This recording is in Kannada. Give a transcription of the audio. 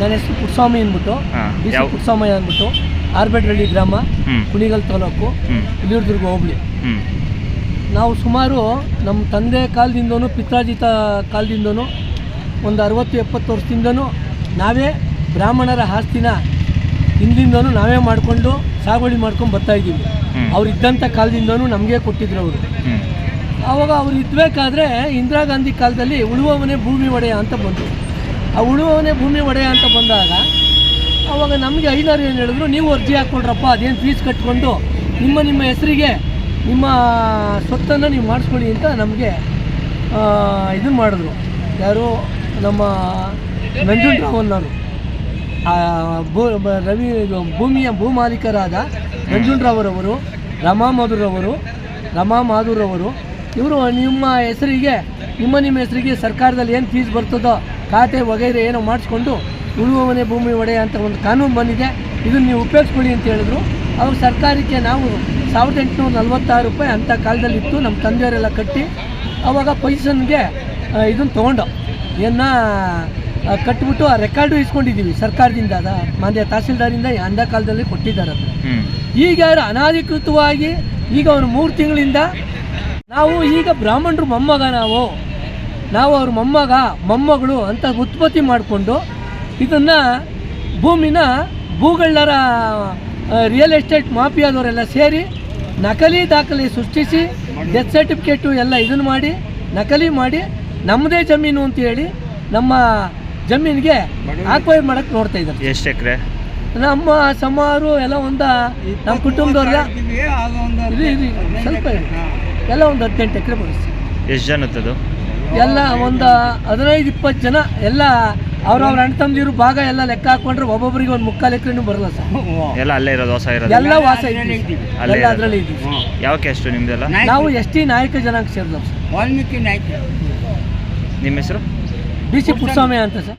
ನನ್ನ ಹೆಸರು ಪುಟ್ಸ್ವಾಮಿ ಅಂದ್ಬಿಟ್ಟು, ಬಿ ಸಿ ಪುಟ್ಸ್ವಾಮಯ್ಯ ಅಂದ್ಬಿಟ್ಟು, ಆರ್ಬೇಡ್ರಳ್ಳಿ ಗ್ರಾಮ, ಕುಣಿಗಲ್ ತಾಲೂಕು, ಹಿರಿಯೂರುದುರ್ಗ ಹೋಬಳಿ. ನಾವು ಸುಮಾರು ನಮ್ಮ ತಂದೆ ಕಾಲದಿಂದನೂ ಪಿತ್ರಾಜಿತ ಕಾಲದಿಂದನೂ ಒಂದು 60-70 ವರ್ಷದಿಂದನೂ ನಾವೇ ಬ್ರಾಹ್ಮಣರ ಆಸ್ತಿನ ಹಿಂದಿಂದನೂ ನಾವೇ ಮಾಡಿಕೊಂಡು ಸಾಗುವಳಿ ಮಾಡ್ಕೊಂಡು ಬರ್ತಾಯಿದ್ದೀವಿ. ಅವ್ರು ಇದ್ದಂಥ ಕಾಲದಿಂದನೂ ನಮಗೆ ಕೊಟ್ಟಿದ್ರು ಅವರು. ಆವಾಗ ಅವ್ರು ಇದ್ದಬೇಕಾದ್ರೆ ಇಂದಿರಾ ಗಾಂಧಿ ಕಾಲದಲ್ಲಿ ಉಳುವವನೇ ಭೂಮಿ ಒಡೆಯ ಅಂತ ಬಂತು. ಆ ಉಳುವವನೇ ಭೂಮಿ ಒಡೆಯ ಅಂತ ಬಂದಾಗ ಆವಾಗ ನಮಗೆ ಐನರು ಏನು ಹೇಳಿದ್ರು, ನೀವು ಅರ್ಜಿ ಹಾಕ್ಕೊಂಡ್ರಪ್ಪ, ಅದೇನು ಫೀಸ್ ಕಟ್ಕೊಂಡು ನಿಮ್ಮ ಹೆಸರಿಗೆ ನಿಮ್ಮ ಸ್ವತ್ತನ್ನು ನೀವು ಮಾಡಿಸ್ಕೊಳ್ಳಿ ಅಂತ ನಮಗೆ ಇದನ್ನು ಮಾಡಿದ್ರು. ಯಾರು ನಮ್ಮ ನಂಜುಂಡರಾವಣ್ಣವರು, ಭೂಮಿಯ ಭೂಮಾಲೀಕರಾದ ನಂಜುಂಡರಾವರವರು, ರಮಾ ಮಾಧುರವರು ಇವರು ನಿಮ್ಮ ಹೆಸರಿಗೆ ನಿಮ್ಮ ಹೆಸರಿಗೆ ಸರ್ಕಾರದಲ್ಲಿ ಏನು ಫೀಸ್ ಬರ್ತದೋ ಖಾತೆ ವಗೈರೆ ಏನೋ ಮಾಡಿಸ್ಕೊಂಡು ಉಳುವವನೇ ಭೂಮಿ ಒಡೆಯ ಅಂತ ಒಂದು ಕಾನೂನು ಬಂದಿದೆ, ಇದನ್ನು ನೀವು ಉಪಯೋಗಿಸ್ಕೊಳ್ಳಿ ಅಂತ ಹೇಳಿದ್ರು. ಅವಾಗ ಸರ್ಕಾರಕ್ಕೆ ನಾವು 1846 ರೂಪಾಯಿ ಅಂಥ ಕಾಲದಲ್ಲಿ ಇತ್ತು, ನಮ್ಮ ತಂದೆಯವರೆಲ್ಲ ಕಟ್ಟಿ ಆವಾಗ ಪೈಸನ್ಗೆ ಇದನ್ನು ತೊಗೊಂಡು ಕಟ್ಬಿಟ್ಟು ಆ ರೆಕಾರ್ಡು ಇಸ್ಕೊಂಡಿದ್ದೀವಿ ಸರ್ಕಾರದಿಂದ. ಮಾನ್ಯ ತಹಸೀಲ್ದಾರಿಂದ ಅಂದ ಕಾಲದಲ್ಲಿ ಕೊಟ್ಟಿದ್ದಾರೆ ಅದು. ಈಗ ಅನಾಧಿಕೃತವಾಗಿ ಈಗ ಒಂದು 3 ತಿಂಗಳಿಂದ ನಾವು ಈಗ ಬ್ರಾಹ್ಮಣರು ಮೊಮ್ಮಗ, ನಾವು ಅವ್ರ ಮೊಮ್ಮಗಳು ಅಂತ ಉತ್ಪತ್ತಿ ಮಾಡಿಕೊಂಡು ಇದನ್ನು ಭೂಮಿನ ಭೂಗಳ್ಳರ ರಿಯಲ್ ಎಸ್ಟೇಟ್ ಮಾಫಿಯಾದವರೆಲ್ಲ ಸೇರಿ ನಕಲಿ ದಾಖಲೆ ಸೃಷ್ಟಿಸಿ ಡೆತ್ ಸರ್ಟಿಫಿಕೇಟು ಎಲ್ಲ ಇದನ್ನು ಮಾಡಿ ನಕಲಿ ಮಾಡಿ ನಮ್ಮದೇ ಜಮೀನು ಅಂತ ಹೇಳಿ ನಮ್ಮ ಜಮೀನಿಗೆ ಆಕ್ವೈರ್ ಮಾಡೋಕ್ಕೆ ನೋಡ್ತಾ ಇದ್ದಾರೆ. ಎಷ್ಟು ಎಕರೆ? ನಮ್ಮ ಸುಮಾರು ಎಲ್ಲ ನಮ್ಮ ಕುಟುಂಬದವ್ರ ಸ್ವಲ್ಪ ಎಲ್ಲ ಒಂದು 18 ಎಕರೆ ಬರುತ್ತೆ. ಎಷ್ಟು ಜನದ್ದು? ಎಲ್ಲ ಒಂದು 15-20 ಜನ ಎಲ್ಲ ಅವ್ರವ್ರ ಅಣ್ಣ ತಮ್ಮದಿರು ಭಾಗ ಎಲ್ಲ ಲೆಕ್ಕ ಹಾಕೊಂಡ್ರೆ ಒಬ್ಬೊಬ್ಬರಿಗೆ ಒಂದು 3/4 ಎಕರೆನೂ ಬರಲ್ಲ ಸರ್. ಎಲ್ಲ ಅಲ್ಲೇ ಇರೋದು, ವಾಸ ಇರೋದು? ಎಲ್ಲ ವಾಸ ಇದ್ದೀವಿ, ಎಲ್ಲ ಅದರಲ್ಲಿ ಇದ್ದೀವಿ. ಯಾವ ಕ್ಯಾಸ್ಟು ನಿಮ್ದೆಲ್ಲ? ನಾವು ST ನಾಯಕ ಜನಾಂಗ ಸೇರಿದವು ಸರ್. ವಾಲ್ಮೀಕಿ ನಾಯಕ. ನಿಮ್ಮ ಹೆಸರು? BC ಪುಟ್ಸ್ವಾಮಯ್ಯ ಅಂತ ಸರ್.